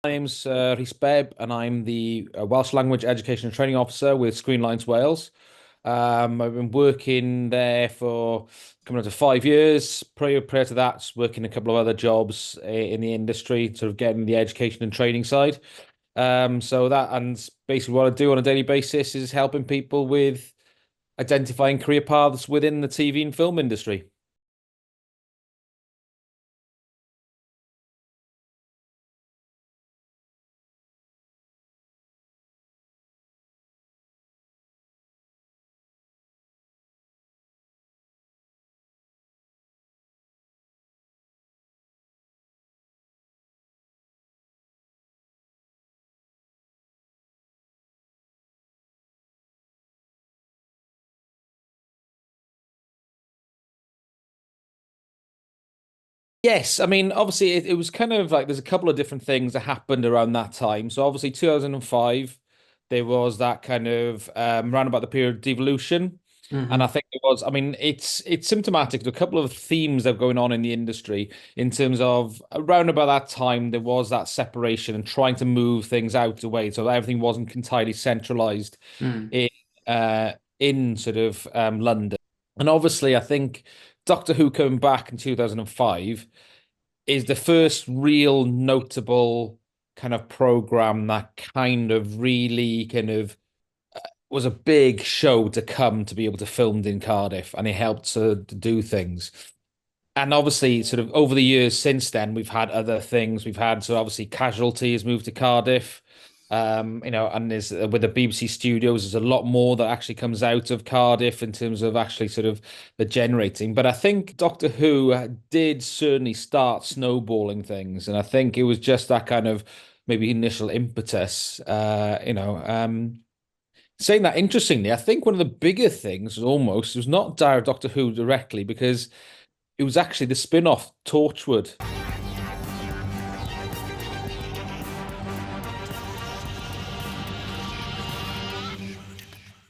My name's Rhys Bebb, and I'm the Welsh Language Education and Training Officer with Screen Lines Wales. I've been working there for coming up to 5 years. Prior to that, working a couple of other jobs in the industry, sort of getting the education and training side. So that and basically what I do on a daily basis is helping people with identifying career paths within the TV and film industry. Yes, I mean, obviously, it was kind of like there's a couple of different things that happened around that time. So, obviously, 2005, there was that kind of round about the period of devolution. And I Hmm. think it was, I mean, it's symptomatic of a couple of themes that are going on in the industry in terms of around about that time, there was that separation and trying to move things out the way so that everything wasn't entirely centralized Mm. in in sort of London. And obviously, I think Doctor Who coming back in 2005 is the first real notable kind of program that kind of really kind of was a big show to come to be able to film in Cardiff, and it helped to do things. And obviously, sort of over the years since then, we've had other things. We've had so obviously Casualty has moved to Cardiff. And there's with the BBC Studios, there's a lot more that actually comes out of Cardiff in terms of actually sort of the generating. But I think Doctor Who did certainly start snowballing things, and I think it was just that kind of maybe initial impetus. Saying that interestingly, I think one of the bigger things was not Doctor Who directly because it was actually the spin-off Torchwood.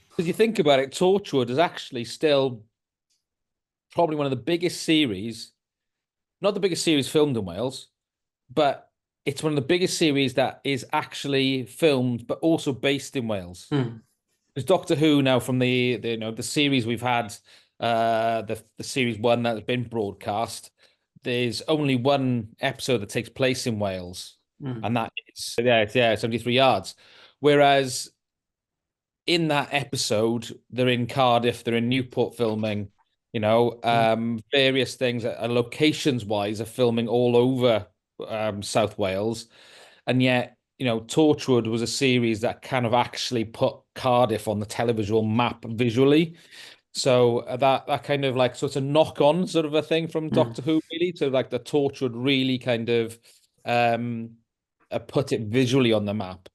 Because you think about it, Torchwood is actually still probably one of the biggest series, not the biggest series filmed in Wales, but it's one of the biggest series that is actually filmed, but also based in Wales. Mm. There's Doctor Who now from the series we've had, the series one that's been broadcast. There's only one episode that takes place in Wales, Mm. and that is yeah, 73 yards. Whereas in that episode, they're in Cardiff, they're in Newport filming, Mm. various things locations wise are filming all over South Wales. And yet, Torchwood was a series that kind of actually put Cardiff on the televisual map visually. So that kind of like sort of knock on sort of a thing from Mm. Doctor Who, really. So like the Torchwood really kind of um put it visually on the map.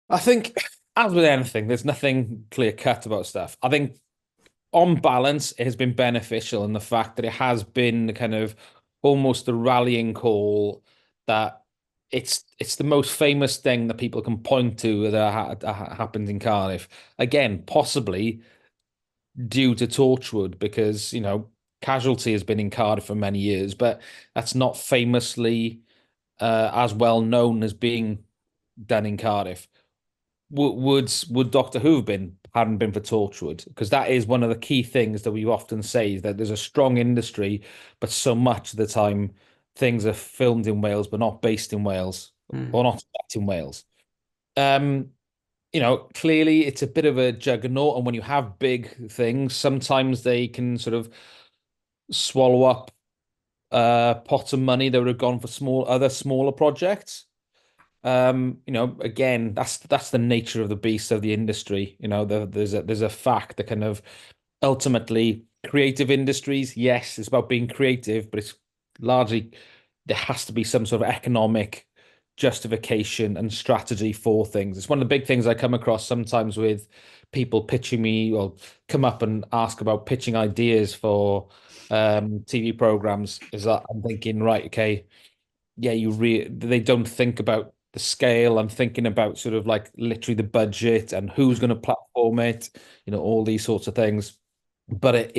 I think, as with anything, there's nothing clear cut about stuff. I think, on balance, it has been beneficial in the fact that it has been kind of almost the rallying call that it's the most famous thing that people can point to that happened in Cardiff. Again, possibly due to Torchwood, because Casualty has been in Cardiff for many years, but that's not famously as well known as being done in Cardiff. Would Doctor Who have been hadn't been for Torchwood? Because that is one of the key things that we often say is that there's a strong industry, but so much of the time things are filmed in Wales but not based in Wales Mm. or not set in Wales. Um, clearly it's a bit of a juggernaut, and when you have big things, sometimes they can sort of swallow up pots of money that would have gone for other smaller projects. Again, that's the nature of the beast of the industry. There's a fact that kind of ultimately creative industries, yes, it's about being creative, but it's largely there has to be some sort of economic justification and strategy for things. It's one of the big things I come across sometimes with people pitching me or come up and ask about pitching ideas for TV programs, is that I'm thinking, right, okay, yeah, they don't think about the scale. I'm thinking about sort of like literally the budget and who's going to platform it, all these sorts of things. But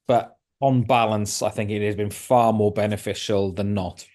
but on balance, I think it has been far more beneficial than not.